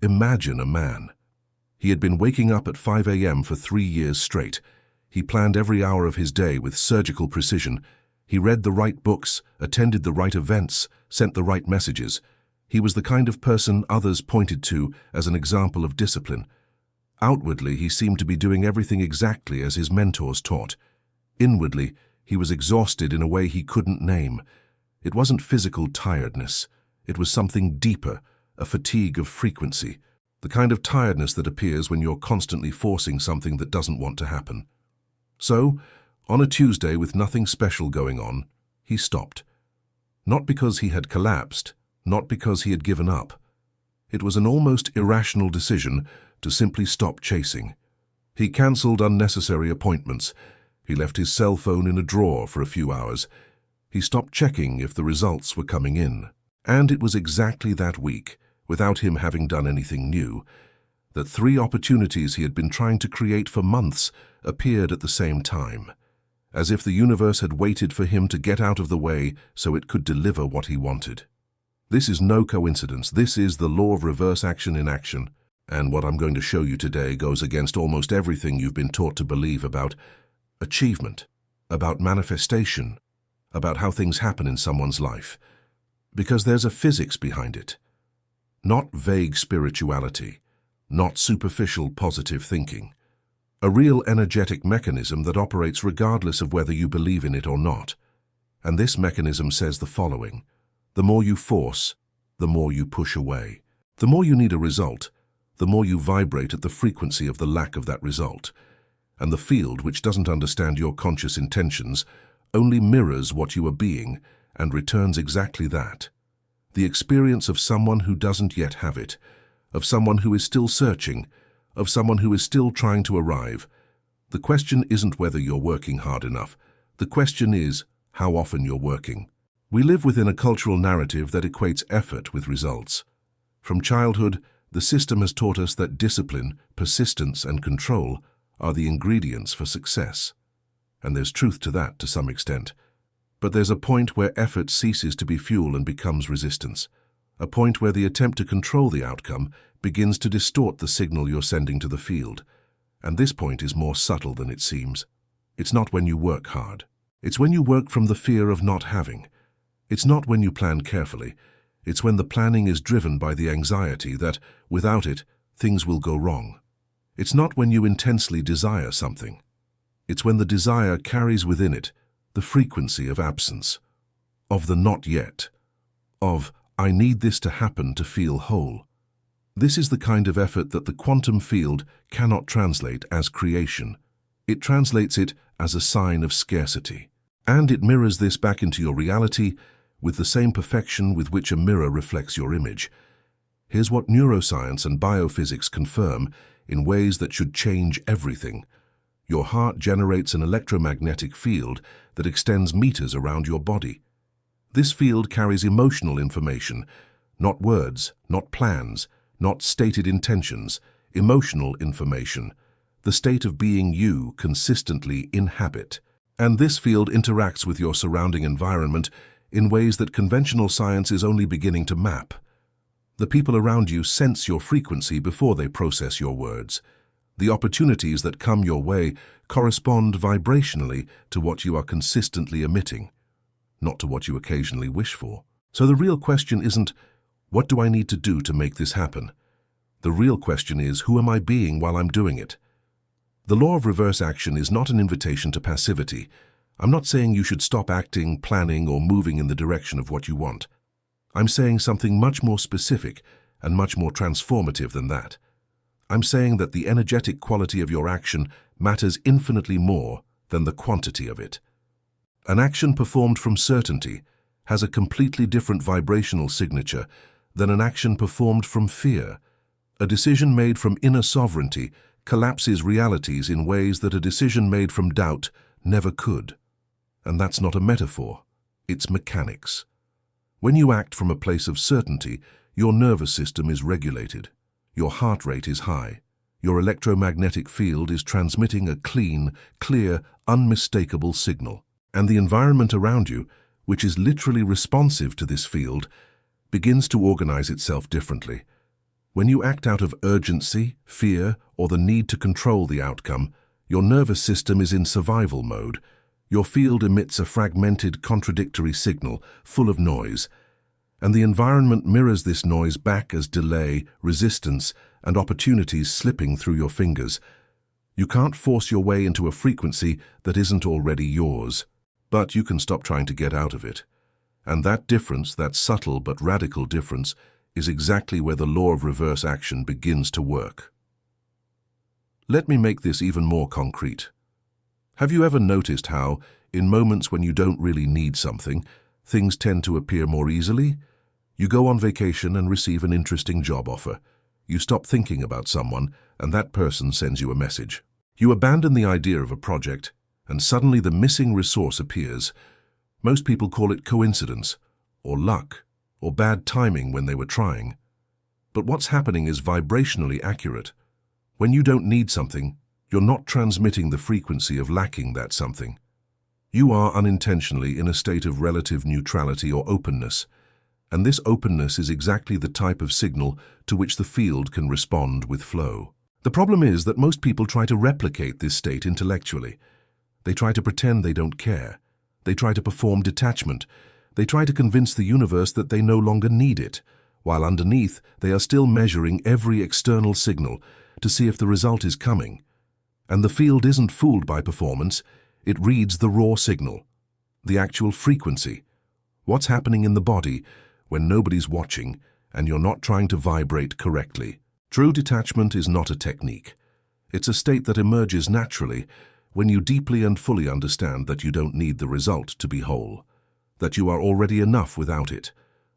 Imagine a man. He had been waking up at 5 a.m. for 3 years straight. He planned every hour of his day with surgical precision. He read the right books, attended the right events, sent the right messages. He was the kind of person others pointed to as an example of discipline. Outwardly, he seemed to be doing everything exactly as his mentors taught. Inwardly, he was exhausted in a way he couldn't name. It wasn't physical tiredness. It was something deeper, a fatigue of frequency, the kind of tiredness that appears when you're constantly forcing something that doesn't want to happen. So, on a Tuesday with nothing special going on, he stopped. Not because he had collapsed, not because he had given up. It was an almost irrational decision to simply stop chasing. He cancelled unnecessary appointments. He left his cell phone in a drawer for a few hours. He stopped checking if the results were coming in. And it was exactly that week, without him having done anything new, that 3 opportunities he had been trying to create for months appeared at the same time, as if the universe had waited for him to get out of the way so it could deliver what he wanted. This is no coincidence. This is the law of reverse action in action. And what I'm going to show you today goes against almost everything you've been taught to believe about achievement, about manifestation, about how things happen in someone's life. Because there's a physics behind it. Not vague spirituality, not superficial positive thinking. A real energetic mechanism that operates regardless of whether you believe in it or not. And this mechanism says the following: the more you force, the more you push away. The more you need a result, the more you vibrate at the frequency of the lack of that result. And the field, which doesn't understand your conscious intentions, only mirrors what you are being and returns exactly that. The experience of someone who doesn't yet have it, of someone who is still searching, of someone who is still trying to arrive. The question isn't whether you're working hard enough. The question is how often you're working. We live within a cultural narrative that equates effort with results. From childhood, the system has taught us that discipline, persistence, and control are the ingredients for success. And there's truth to that to some extent. But there's a point where effort ceases to be fuel and becomes resistance. A point where the attempt to control the outcome begins to distort the signal you're sending to the field. And this point is more subtle than it seems. It's not when you work hard. It's when you work from the fear of not having. It's not when you plan carefully. It's when the planning is driven by the anxiety that, without it, things will go wrong. It's not when you intensely desire something. It's when the desire carries within it the frequency of absence, of the not yet, of I need this to happen to feel whole. This is the kind of effort that the quantum field cannot translate as creation. It translates it as a sign of scarcity. And it mirrors this back into your reality with the same perfection with which a mirror reflects your image. Here's what neuroscience and biophysics confirm in ways that should change everything. Your heart generates an electromagnetic field that extends meters around your body. This field carries emotional information, not words, not plans, not stated intentions, emotional information, the state of being you consistently inhabit. And this field interacts with your surrounding environment in ways that conventional science is only beginning to map. The people around you sense your frequency before they process your words. The opportunities that come your way correspond vibrationally to what you are consistently emitting, not to what you occasionally wish for. So the real question isn't, what do I need to do to make this happen? The real question is, who am I being while I'm doing it? The law of reverse action is not an invitation to passivity. I'm not saying you should stop acting, planning, or moving in the direction of what you want. I'm saying something much more specific and much more transformative than that. I'm saying that the energetic quality of your action matters infinitely more than the quantity of it. An action performed from certainty has a completely different vibrational signature than an action performed from fear. A decision made from inner sovereignty collapses realities in ways that a decision made from doubt never could. And that's not a metaphor, it's mechanics. When you act from a place of certainty, your nervous system is regulated, your heart rate is high, your electromagnetic field is transmitting a clean, clear, unmistakable signal. And the environment around you, which is literally responsive to this field, begins to organize itself differently. When you act out of urgency, fear, or the need to control the outcome, your nervous system is in survival mode. Your field emits a fragmented, contradictory signal, full of noise, and the environment mirrors this noise back as delay, resistance, and opportunities slipping through your fingers. You can't force your way into a frequency that isn't already yours, but you can stop trying to get out of it. And that difference, that subtle but radical difference, is exactly where the law of reverse action begins to work. Let me make this even more concrete. Have you ever noticed how, in moments when you don't really need something, things tend to appear more easily? You go on vacation and receive an interesting job offer. You stop thinking about someone, and that person sends you a message. You abandon the idea of a project, and suddenly the missing resource appears. Most people call it coincidence, or luck, or bad timing when they were trying. But what's happening is vibrationally accurate. When you don't need something, you're not transmitting the frequency of lacking that something. You are unintentionally in a state of relative neutrality or openness, and this openness is exactly the type of signal to which the field can respond with flow. The problem is that most people try to replicate this state intellectually. They try to pretend they don't care. They try to perform detachment. They try to convince the universe that they no longer need it, while underneath they are still measuring every external signal to see if the result is coming. And the field isn't fooled by performance, it reads the raw signal, the actual frequency, what's happening in the body when nobody's watching and you're not trying to vibrate correctly. True detachment is not a technique. It's a state that emerges naturally when you deeply and fully understand that you don't need the result to be whole, that you are already enough without it,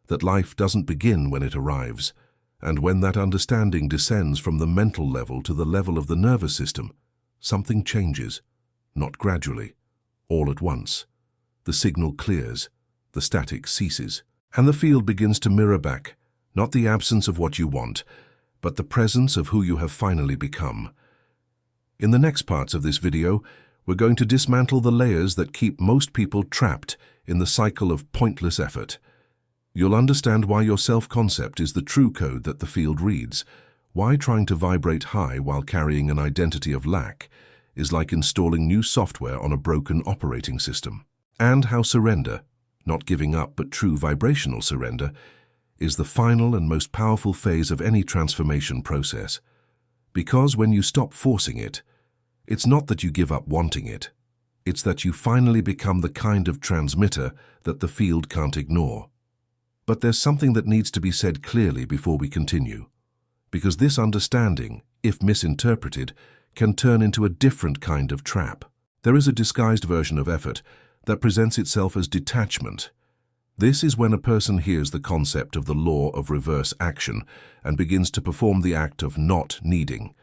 that life doesn't begin when it arrives, and when that understanding descends from the mental level to the level of the nervous system, something changes, not gradually, all at once. The signal clears, the static ceases, and the field begins to mirror back, not the absence of what you want, but the presence of who you have finally become. In the next parts of this video, we're going to dismantle the layers that keep most people trapped in the cycle of pointless effort. You'll understand why your self-concept is the true code that the field reads, why trying to vibrate high while carrying an identity of lack is like installing new software on a broken operating system, and how surrender, not giving up but true vibrational surrender, is the final and most powerful phase of any transformation process. Because when you stop forcing it, it's not that you give up wanting it, it's that you finally become the kind of transmitter that the field can't ignore. But there's something that needs to be said clearly before we continue, because this understanding, if misinterpreted, can turn into a different kind of trap. There is a disguised version of effort that presents itself as detachment. This is when a person hears the concept of the law of reverse action and begins to perform the act of not needing.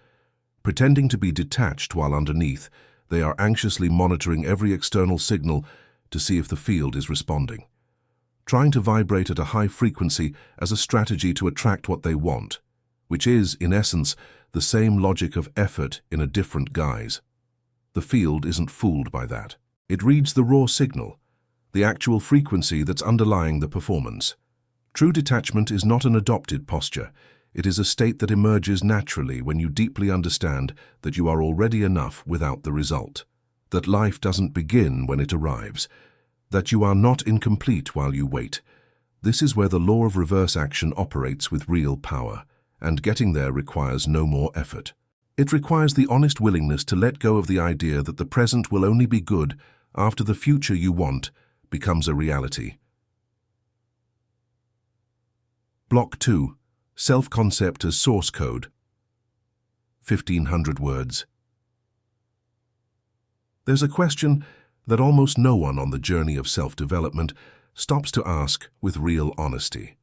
Pretending to be detached while underneath, they are anxiously monitoring every external signal to see if the field is responding. Trying to vibrate at a high frequency as a strategy to attract what they want, which is, in essence, the same logic of effort in a different guise. The field isn't fooled by that. It reads the raw signal, the actual frequency that's underlying the performance. True detachment is not an adopted posture. It is a state that emerges naturally when you deeply understand that you are already enough without the result, that life doesn't begin when it arrives, that you are not incomplete while you wait. This is where the law of reverse action operates with real power, and getting there requires no more effort. It requires the honest willingness to let go of the idea that the present will only be good after the future you want becomes a reality. Block 2. Self-concept as source code. 1,500 words. There's a question that almost no one on the journey of self-development stops to ask with real honesty.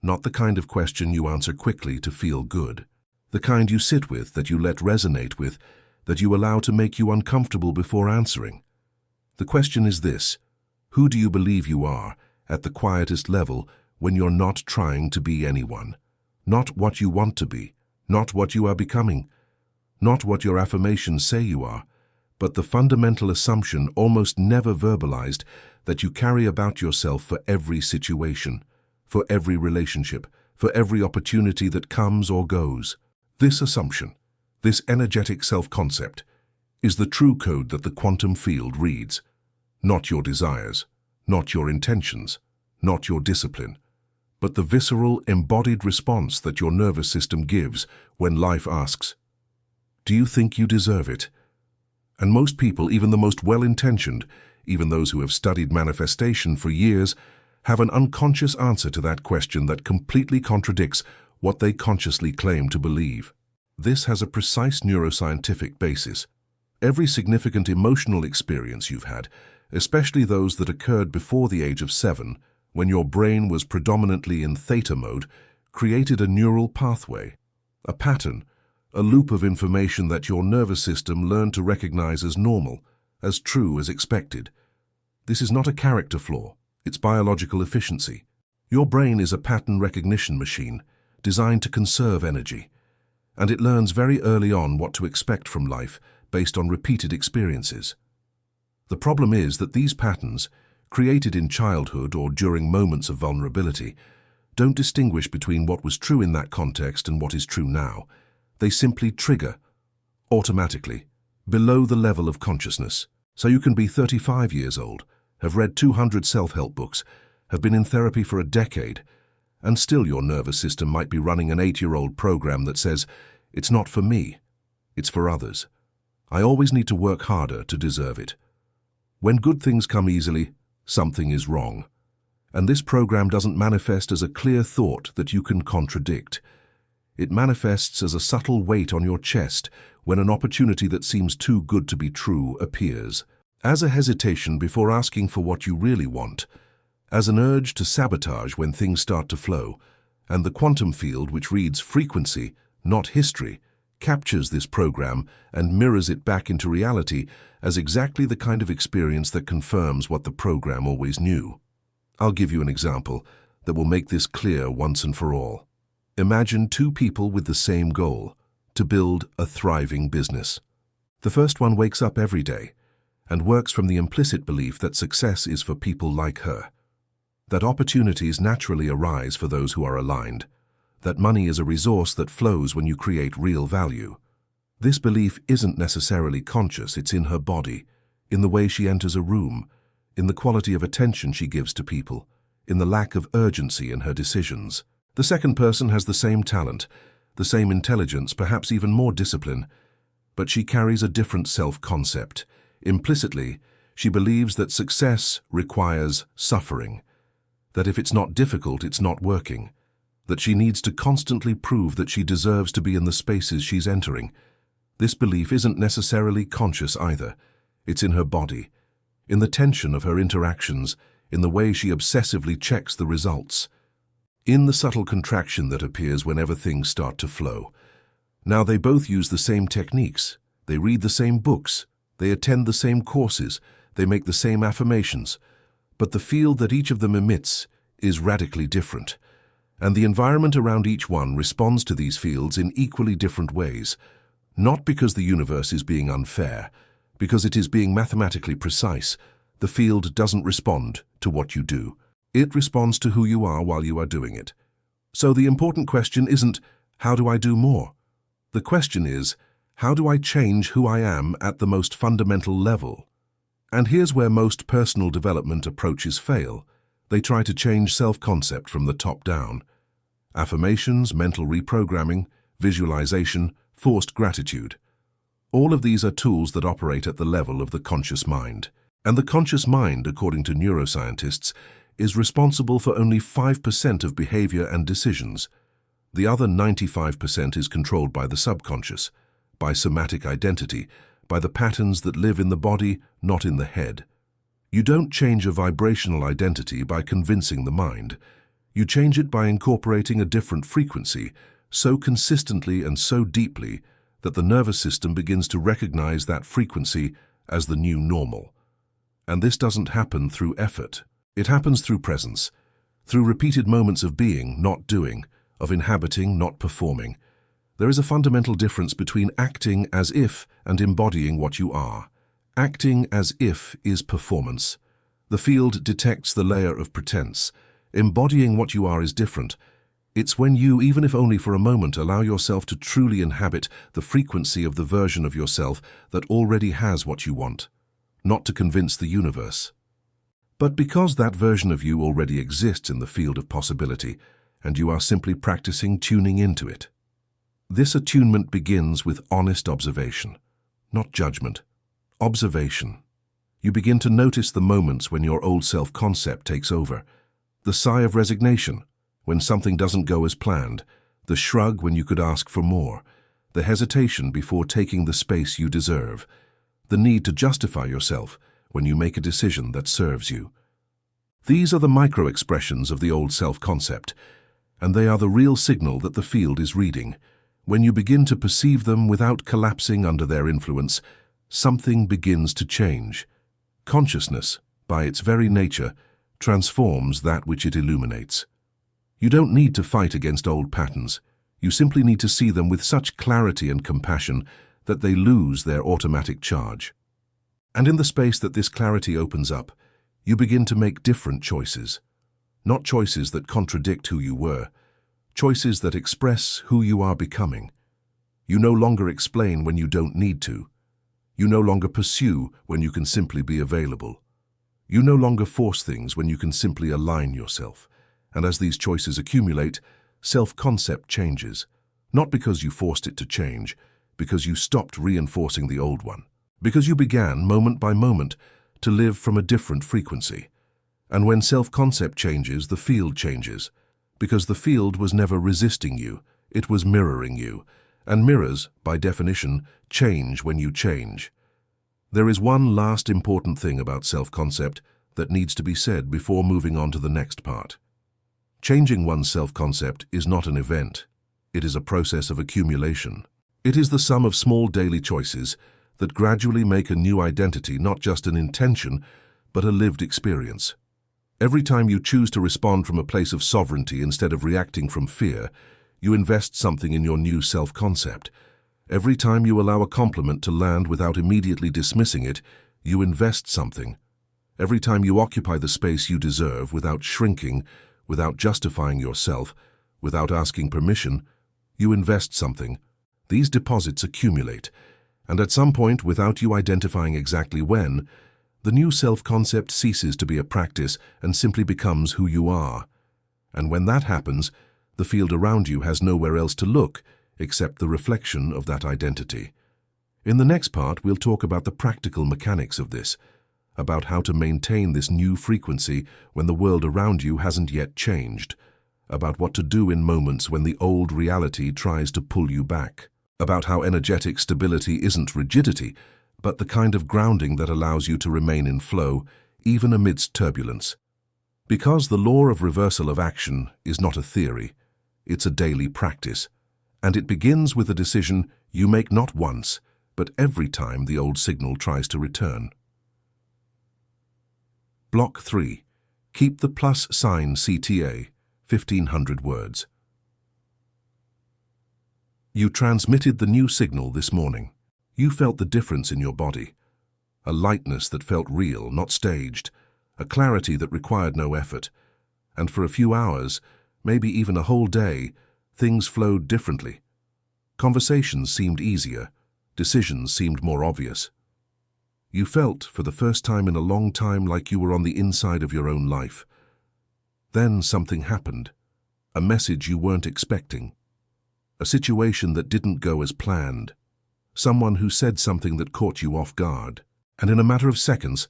Not the kind of question you answer quickly to feel good. The kind you sit with, that you let resonate with, that you allow to make you uncomfortable before answering. The question is this: who do you believe you are at the quietest level when you're not trying to be anyone? Not what you want to be, not what you are becoming, not what your affirmations say you are, but the fundamental assumption, almost never verbalized, that you carry about yourself for every situation, for every relationship, for every opportunity that comes or goes. This assumption, this energetic self-concept, is the true code that the quantum field reads. Not your desires, not your intentions, not your discipline, but the visceral, embodied response that your nervous system gives when life asks, "Do you think you deserve it?" And most people, even the most well-intentioned, even those who have studied manifestation for years, have an unconscious answer to that question that completely contradicts what they consciously claim to believe. This has a precise neuroscientific basis. Every significant emotional experience you've had, especially those that occurred before the age of 7, when your brain was predominantly in theta mode, created a neural pathway, a pattern, a loop of information that your nervous system learned to recognize as normal, as true as expected. This is not a character flaw, it's biological efficiency. Your brain is a pattern recognition machine designed to conserve energy, and it learns very early on what to expect from life based on repeated experiences. The problem is that these patterns, created in childhood or during moments of vulnerability, don't distinguish between what was true in that context and what is true now. They simply trigger, automatically, below the level of consciousness. So you can be 35 years old, have read 200 self-help books, have been in therapy for a decade, and still your nervous system might be running an 8-year-old program that says, "It's not for me, it's for others. I always need to work harder to deserve it." When good things come easily, something is wrong. And this program doesn't manifest as a clear thought that you can contradict. It manifests as a subtle weight on your chest when an opportunity that seems too good to be true appears. As a hesitation before asking for what you really want, as an urge to sabotage when things start to flow, and the quantum field, which reads frequency, not history, captures this program and mirrors it back into reality as exactly the kind of experience that confirms what the program always knew. I'll give you an example that will make this clear once and for all. Imagine two people with the same goal, to build a thriving business. The first one wakes up every day and works from the implicit belief that success is for people like her, that opportunities naturally arise for those who are aligned, that money is a resource that flows when you create real value. This belief isn't necessarily conscious, it's in her body, in the way she enters a room, in the quality of attention she gives to people, in the lack of urgency in her decisions. The second person has the same talent, the same intelligence, perhaps even more discipline, but she carries a different self-concept. Implicitly, she believes that success requires suffering, that if it's not difficult, it's not working, that she needs to constantly prove that she deserves to be in the spaces she's entering. This belief isn't necessarily conscious either. It's in her body, in the tension of her interactions, in the way she obsessively checks the results, in the subtle contraction that appears whenever things start to flow. Now, they both use the same techniques. They read the same books. They attend the same courses. They make the same affirmations. But the field that each of them emits is radically different. And the environment around each one responds to these fields in equally different ways, not because the universe is being unfair, because it is being mathematically precise. The field doesn't respond to what you do. It responds to who you are while you are doing it. So the important question isn't, how do I do more? The question is, how do I change who I am at the most fundamental level? And here's where most personal development approaches fail. They try to change self-concept from the top down. Affirmations, mental reprogramming, visualization, forced gratitude. All of these are tools that operate at the level of the conscious mind. And the conscious mind, according to neuroscientists, is responsible for only 5% of behavior and decisions. The other 95% is controlled by the subconscious, by somatic identity, by the patterns that live in the body, not in the head. You don't change a vibrational identity by convincing the mind. You change it by incorporating a different frequency, so consistently and so deeply that the nervous system begins to recognize that frequency as the new normal. And this doesn't happen through effort. It happens through presence, through repeated moments of being, not doing, of inhabiting, not performing. There is a fundamental difference between acting as if and embodying what you are. Acting as if is performance. The field detects the layer of pretense. Embodying what you are is different. It's when you, even if only for a moment, allow yourself to truly inhabit the frequency of the version of yourself that already has what you want, not to convince the universe, but because that version of you already exists in the field of possibility, and you are simply practicing tuning into it. This attunement begins with honest observation, not judgment. Observation. You begin to notice the moments when your old self-concept takes over, the sigh of resignation when something doesn't go as planned, the shrug when you could ask for more, the hesitation before taking the space you deserve, the need to justify yourself when you make a decision that serves you. These are the micro-expressions of the old self-concept, and they are the real signal that the field is reading. When you begin to perceive them without collapsing under their influence, something begins to change. Consciousness, by its very nature, transforms that which it illuminates. You don't need to fight against old patterns. You simply need to see them with such clarity and compassion that they lose their automatic charge. And in the space that this clarity opens up, you begin to make different choices. Not choices that contradict who you were, choices that express who you are becoming. You no longer explain when you don't need to. You no longer pursue when you can simply be available. You no longer force things when you can simply align yourself. And as these choices accumulate, self-concept changes, not because you forced it to change, because you stopped reinforcing the old one, because you began, moment by moment, to live from a different frequency. And when self-concept changes, the field changes, because the field was never resisting you, it was mirroring you, and mirrors, by definition, change when you change. There is one last important thing about self-concept that needs to be said before moving on to the next part. Changing one's self-concept is not an event. It is a process of accumulation. It is the sum of small daily choices that gradually make a new identity not just an intention, but a lived experience. Every time you choose to respond from a place of sovereignty instead of reacting from fear, you invest something in your new self-concept. Every time you allow a compliment to land without immediately dismissing it, you invest something. Every time you occupy the space you deserve without shrinking, without justifying yourself, without asking permission, you invest something. These deposits accumulate, and at some point, without you identifying exactly when, the new self-concept ceases to be a practice and simply becomes who you are. And when that happens, the field around you has nowhere else to look except the reflection of that identity. In the next part, we'll talk about the practical mechanics of this, about how to maintain this new frequency when the world around you hasn't yet changed, about what to do in moments when the old reality tries to pull you back, about how energetic stability isn't rigidity, but the kind of grounding that allows you to remain in flow, even amidst turbulence. Because the law of reversal of action is not a theory, it's a daily practice, and it begins with a decision you make not once, but every time the old signal tries to return. Block 3. Keep the plus sign CTA, 1500 words. You transmitted the new signal this morning. You felt the difference in your body. A lightness that felt real, not staged. A clarity that required no effort. And for a few hours, maybe even a whole day, things flowed differently. Conversations seemed easier. Decisions seemed more obvious. You felt, for the first time in a long time, like you were on the inside of your own life. Then something happened. A message you weren't expecting. A situation that didn't go as planned. Someone who said something that caught you off guard. And in a matter of seconds,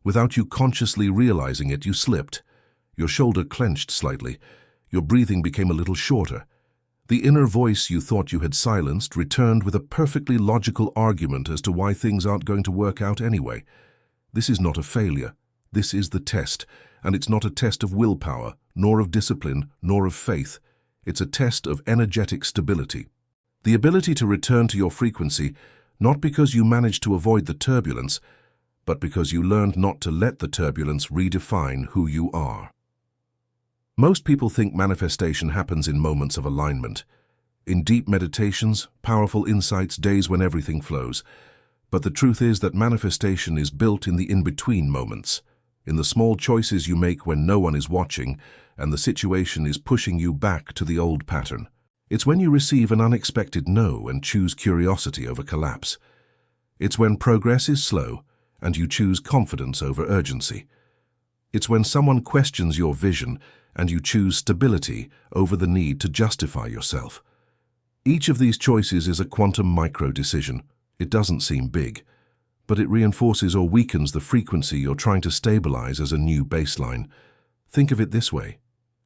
without you consciously realizing it, you slipped. Your shoulder clenched slightly. Your breathing became a little shorter. The inner voice you thought you had silenced returned with a perfectly logical argument as to why things aren't going to work out anyway. This is not a failure. This is the test, and it's not a test of willpower, nor of discipline, nor of faith. It's a test of energetic stability. The ability to return to your frequency, not because you managed to avoid the turbulence, but because you learned not to let the turbulence redefine who you are. Most people think manifestation happens in moments of alignment, in deep meditations, powerful insights, days when everything flows. But the truth is that manifestation is built in the in-between moments, in the small choices you make when no one is watching, and the situation is pushing you back to the old pattern. It's when you receive an unexpected no and choose curiosity over collapse. It's when progress is slow and you choose confidence over urgency. It's when someone questions your vision and you choose stability over the need to justify yourself. Each of these choices is a quantum micro-decision. It doesn't seem big, but it reinforces or weakens the frequency you're trying to stabilize as a new baseline. Think of it this way.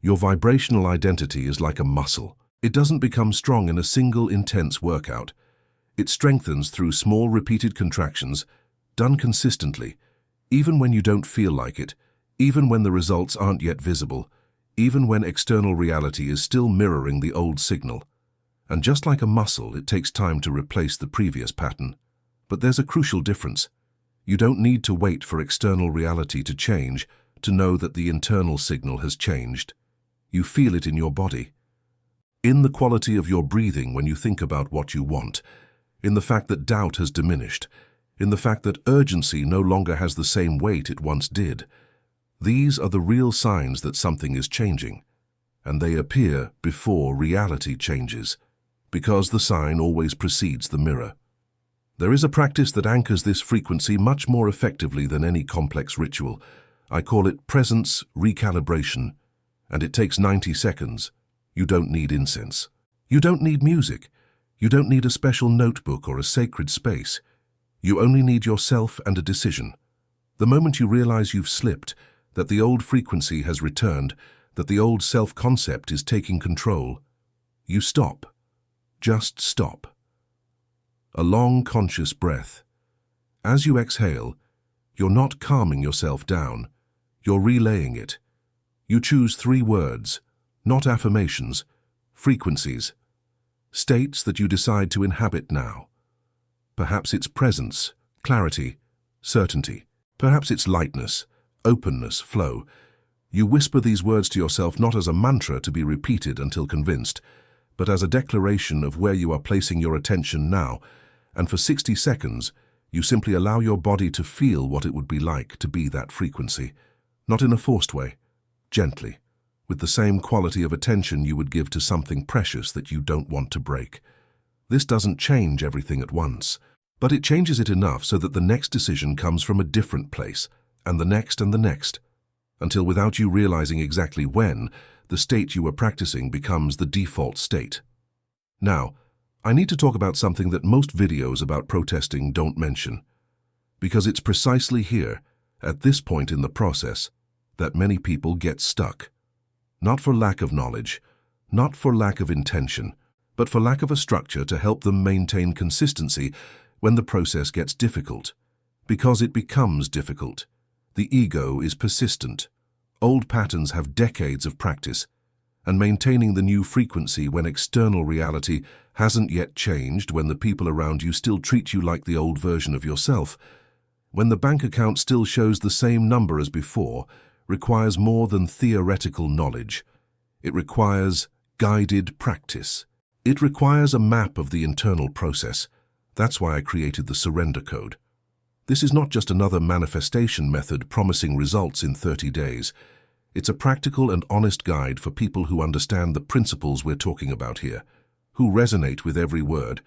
Your vibrational identity is like a muscle. It doesn't become strong in a single intense workout. It strengthens through small repeated contractions, done consistently, even when you don't feel like it, even when the results aren't yet visible, even when external reality is still mirroring the old signal. And just like a muscle, it takes time to replace the previous pattern. But there's a crucial difference. You don't need to wait for external reality to change to know that the internal signal has changed. You feel it in your body. In the quality of your breathing when you think about what you want, in the fact that doubt has diminished, in the fact that urgency no longer has the same weight it once did. These are the real signs that something is changing, and they appear before reality changes, because the sign always precedes the mirror. There is a practice that anchors this frequency much more effectively than any complex ritual. I call it presence recalibration, and it takes 90 seconds. You don't need incense. You don't need music. You don't need a special notebook or a sacred space. You only need yourself and a decision. The moment you realize you've slipped, that the old frequency has returned, that the old self-concept is taking control, you stop. Just stop. A long, conscious breath. As you exhale, you're not calming yourself down. You're relaying it. You choose 3 words, not affirmations, frequencies, states that you decide to inhabit now. Perhaps it's presence, clarity, certainty. Perhaps it's lightness, openness, flow. You whisper these words to yourself not as a mantra to be repeated until convinced, but as a declaration of where you are placing your attention now, and for 60 seconds, you simply allow your body to feel what it would be like to be that frequency, not in a forced way, gently, with the same quality of attention you would give to something precious that you don't want to break. This doesn't change everything at once, but it changes it enough so that the next decision comes from a different place, and the next, until without you realizing exactly when, the state you were practicing becomes the default state. Now, I need to talk about something that most videos about protesting don't mention, because it's precisely here, at this point in the process, that many people get stuck. Not for lack of knowledge, not for lack of intention, but for lack of a structure to help them maintain consistency when the process gets difficult. Because it becomes difficult. The ego is persistent. Old patterns have decades of practice, and maintaining the new frequency when external reality hasn't yet changed, when the people around you still treat you like the old version of yourself, when the bank account still shows the same number as before, requires more than theoretical knowledge. It requires guided practice. It requires a map of the internal process. That's why I created the surrender code. This is not just another manifestation method promising results in 30 days. It's a practical and honest guide for people who understand the principles we're talking about here, who resonate with every word,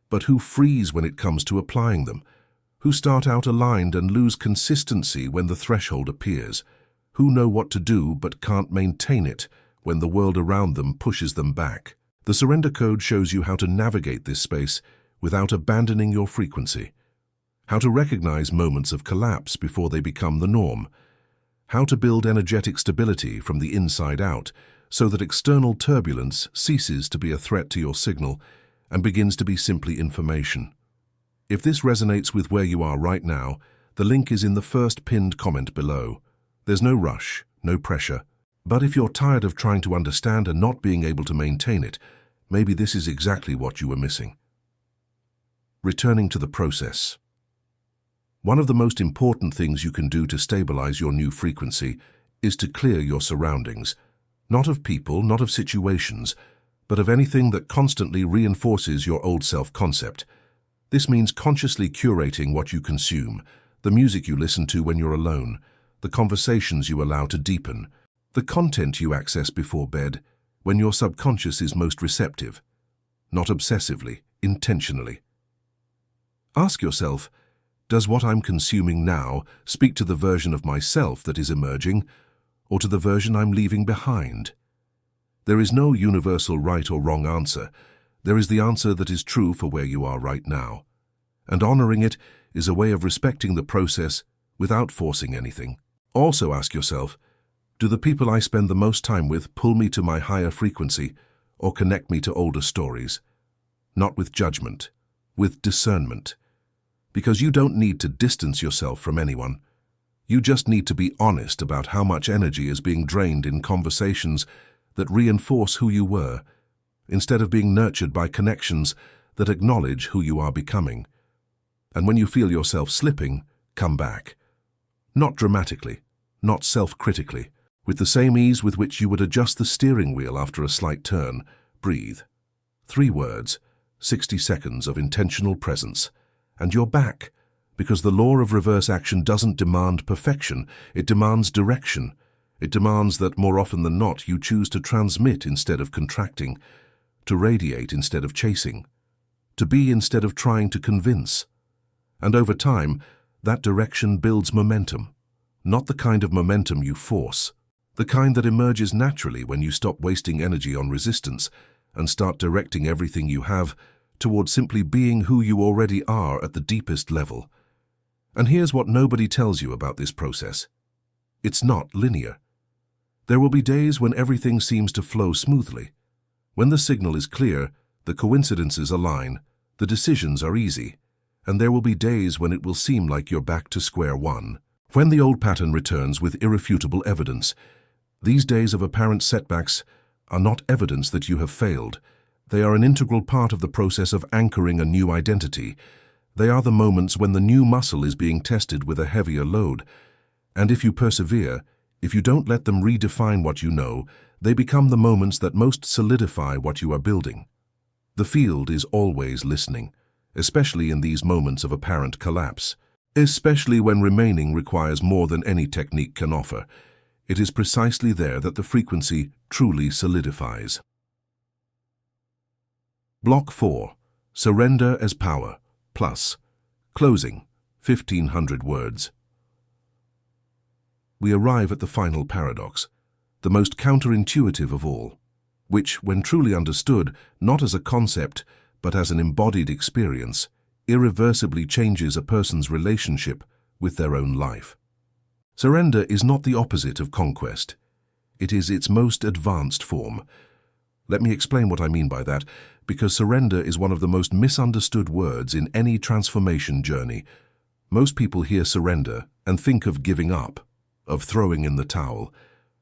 but who freeze when it comes to applying them, who start out aligned and lose consistency when the threshold appears, who know what to do but can't maintain it when the world around them pushes them back. The surrender code shows you how to navigate this space without abandoning your frequency, how to recognize moments of collapse before they become the norm, how to build energetic stability from the inside out so that external turbulence ceases to be a threat to your signal and begins to be simply information. If this resonates with where you are right now, the link is in the first pinned comment below. There's no rush, no pressure. But if you're tired of trying to understand and not being able to maintain it, maybe this is exactly what you were missing. Returning to the process. One of the most important things you can do to stabilize your new frequency is to clear your surroundings, not of people, not of situations, but of anything that constantly reinforces your old self-concept. This means consciously curating what you consume, the music you listen to when you're alone, the conversations you allow to deepen, The content you access before bed, when your subconscious is most receptive, not obsessively, intentionally. Ask yourself, does what I'm consuming now speak to the version of myself that is emerging, or to the version I'm leaving behind? There is no universal right or wrong answer. There is the answer that is true for where you are right now. And honoring it is a way of respecting the process without forcing anything. Also ask yourself, do the people I spend the most time with pull me to my higher frequency or connect me to older stories? Not with judgment, with discernment. Because you don't need to distance yourself from anyone. You just need to be honest about how much energy is being drained in conversations that reinforce who you were, instead of being nurtured by connections that acknowledge who you are becoming. And when you feel yourself slipping, come back. Not dramatically, not self-critically. With the same ease with which you would adjust the steering wheel after a slight turn, breathe. 3 words, 60 seconds of intentional presence, and you're back, because the law of reverse action doesn't demand perfection, it demands direction. It demands that more often than not you choose to transmit instead of contracting, to radiate instead of chasing, to be instead of trying to convince. And over time, that direction builds momentum, not the kind of momentum you force, the kind that emerges naturally when you stop wasting energy on resistance and start directing everything you have toward simply being who you already are at the deepest level. And here's what nobody tells you about this process. It's not linear. There will be days when everything seems to flow smoothly. When the signal is clear, the coincidences align, the decisions are easy, and there will be days when it will seem like you're back to square one, when the old pattern returns with irrefutable evidence. These days of apparent setbacks are not evidence that you have failed. They are an integral part of the process of anchoring a new identity. They are the moments when the new muscle is being tested with a heavier load. And if you persevere, if you don't let them redefine what you know, they become the moments that most solidify what you are building. The field is always listening, especially in these moments of apparent collapse, especially when remaining requires more than any technique can offer. It is precisely there that the frequency truly solidifies. Block 4. Surrender as power. Plus. Closing. 1,500 words. We arrive at the final paradox, the most counterintuitive of all, which, when truly understood, not as a concept, but as an embodied experience, irreversibly changes a person's relationship with their own life. Surrender is not the opposite of conquest. It is its most advanced form. Let me explain what I mean by that, because surrender is one of the most misunderstood words in any transformation journey. Most people hear surrender and think of giving up, of throwing in the towel,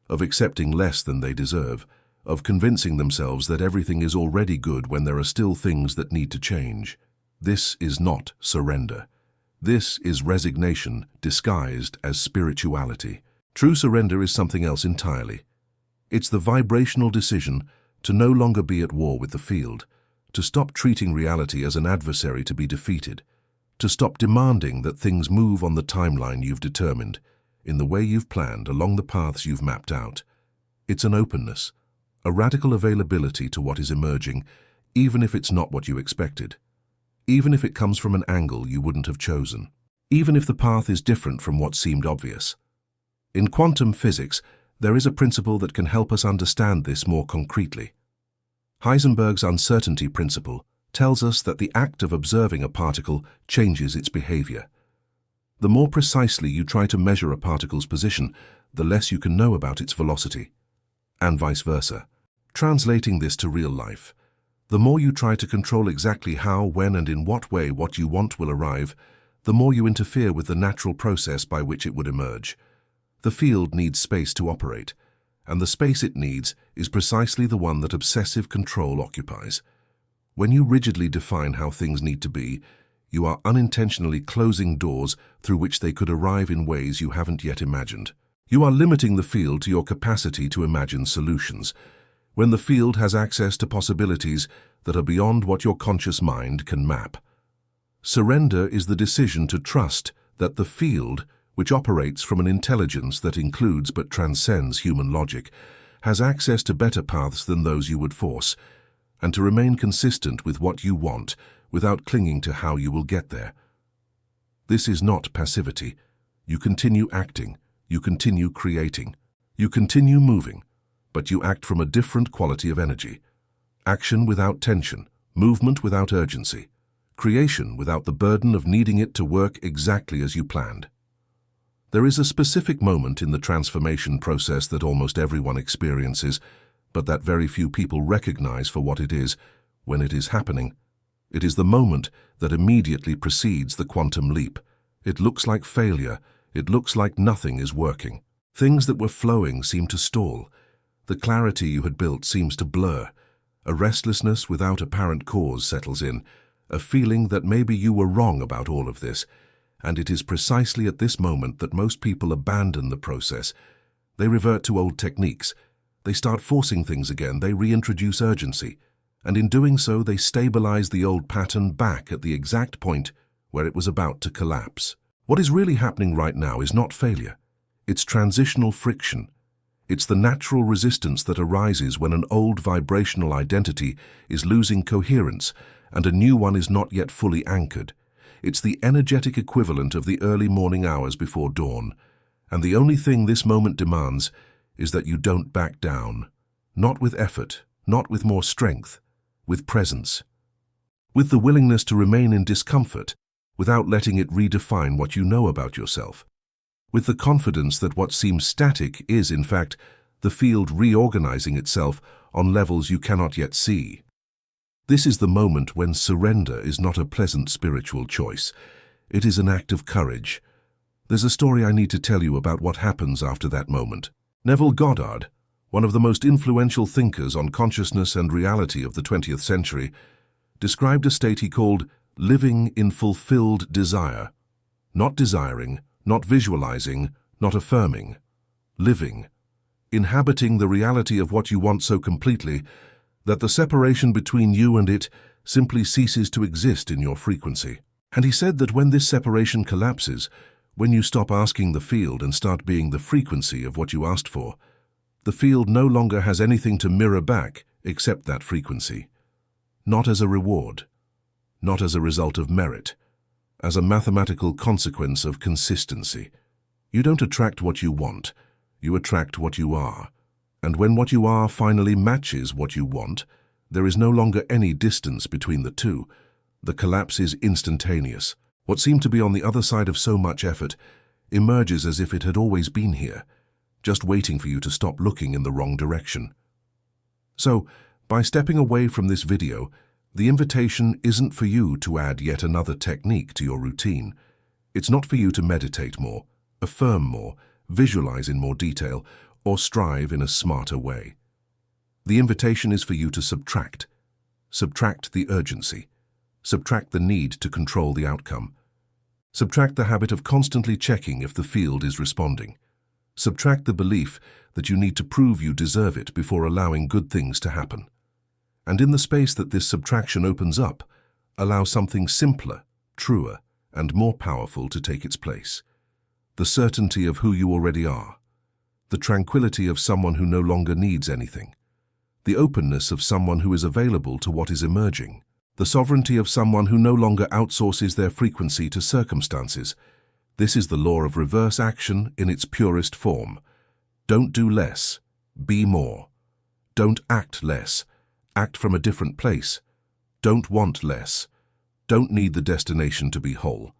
of accepting less than they deserve, of convincing themselves that everything is already good when there are still things that need to change. This is not surrender. This is resignation disguised as spirituality. True surrender is something else entirely. It's the vibrational decision to no longer be at war with the field, to stop treating reality as an adversary to be defeated, to stop demanding that things move on the timeline you've determined, in the way you've planned, along the paths you've mapped out. It's an openness, a radical availability to what is emerging, even if it's not what you expected. Even if it comes from an angle you wouldn't have chosen. Even if the path is different from what seemed obvious. In quantum physics, there is a principle that can help us understand this more concretely. Heisenberg's uncertainty principle tells us that the act of observing a particle changes its behavior. The more precisely you try to measure a particle's position, the less you can know about its velocity. And vice versa. Translating this to real life, the more you try to control exactly how, when, and in what way what you want will arrive, the more you interfere with the natural process by which it would emerge. The field needs space to operate, and the space it needs is precisely the one that obsessive control occupies. When you rigidly define how things need to be, you are unintentionally closing doors through which they could arrive in ways you haven't yet imagined. You are limiting the field to your capacity to imagine solutions, when the field has access to possibilities that are beyond what your conscious mind can map. Surrender is the decision to trust that the field, which operates from an intelligence that includes but transcends human logic, has access to better paths than those you would force, and to remain consistent with what you want without clinging to how you will get there. This is not passivity. You continue acting, you continue creating, you continue moving, but you act from a different quality of energy. Action without tension, movement without urgency, creation without the burden of needing it to work exactly as you planned. There is a specific moment in the transformation process that almost everyone experiences, but that very few people recognize for what it is when it is happening. It is the moment that immediately precedes the quantum leap. It looks like failure. It looks like nothing is working. Things that were flowing seem to stall. The clarity you had built seems to blur. A restlessness without apparent cause settles in, a feeling that maybe you were wrong about all of this. And it is precisely at this moment that most people abandon the process. They revert to old techniques. They start forcing things again. They reintroduce urgency. And in doing so, they stabilize the old pattern back at the exact point where it was about to collapse. What is really happening right now is not failure. It's transitional friction. It's the natural resistance that arises when an old vibrational identity is losing coherence and a new one is not yet fully anchored. It's the energetic equivalent of the early morning hours before dawn. And the only thing this moment demands is that you don't back down. Not with effort, not with more strength, with presence. With the willingness to remain in discomfort without letting it redefine what you know about yourself. With the confidence that what seems static is, in fact, the field reorganizing itself on levels you cannot yet see. This is the moment when surrender is not a pleasant spiritual choice. It is an act of courage. There's a story I need to tell you about what happens after that moment. Neville Goddard, one of the most influential thinkers on consciousness and reality of the 20th century, described a state he called living in fulfilled desire. Not desiring, not visualizing, not affirming. Living. Inhabiting the reality of what you want so completely that the separation between you and it simply ceases to exist in your frequency. And he said that when this separation collapses, when you stop asking the field and start being the frequency of what you asked for, the field no longer has anything to mirror back except that frequency. Not as a reward, not as a result of merit, as a mathematical consequence of consistency. You don't attract what you want, you attract what you are. And when what you are finally matches what you want, there is no longer any distance between the two. The collapse is instantaneous. What seemed to be on the other side of so much effort emerges as if it had always been here, just waiting for you to stop looking in the wrong direction. So, by stepping away from this video, the invitation isn't for you to add yet another technique to your routine. It's not for you to meditate more, affirm more, visualize in more detail, or strive in a smarter way. The invitation is for you to subtract. Subtract the urgency. Subtract the need to control the outcome. Subtract the habit of constantly checking if the field is responding. Subtract the belief that you need to prove you deserve it before allowing good things to happen. And in the space that this subtraction opens up, allow something simpler, truer, and more powerful to take its place. The certainty of who you already are. The tranquility of someone who no longer needs anything. The openness of someone who is available to what is emerging. The sovereignty of someone who no longer outsources their frequency to circumstances. This is the law of reverse action in its purest form. Don't do less, be more. Don't act less, act from a different place. Don't want less, don't need the destination to be whole.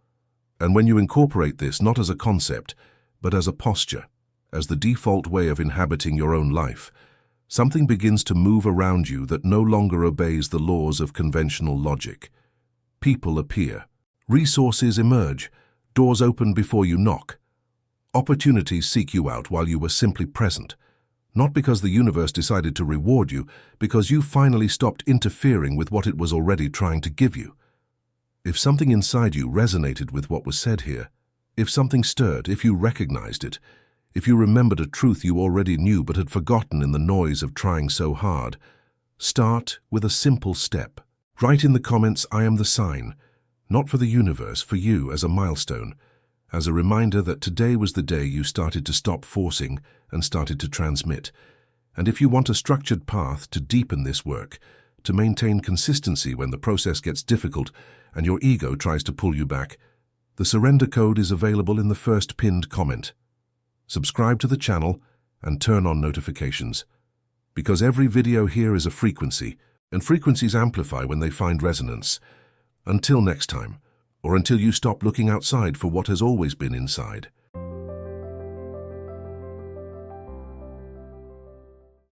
And when you incorporate this not as a concept, but as a posture, as the default way of inhabiting your own life, something begins to move around you that no longer obeys the laws of conventional logic. People appear. Resources emerge. Doors open before you knock. Opportunities seek you out while you were simply present. Not because the universe decided to reward you, because you finally stopped interfering with what it was already trying to give you. If something inside you resonated with what was said here, if something stirred, if you recognized it, if you remembered a truth you already knew but had forgotten in the noise of trying so hard, start with a simple step. Write in the comments, "I am the sign," not for the universe, for you as a milestone, as a reminder that today was the day you started to stop forcing and started to transmit. And if you want a structured path to deepen this work, to maintain consistency when the process gets difficult and your ego tries to pull you back, the surrender code is available in the first pinned comment. Subscribe to the channel and turn on notifications, because every video here is a frequency, and frequencies amplify when they find resonance. Until next time, or until you stop looking outside for what has always been inside.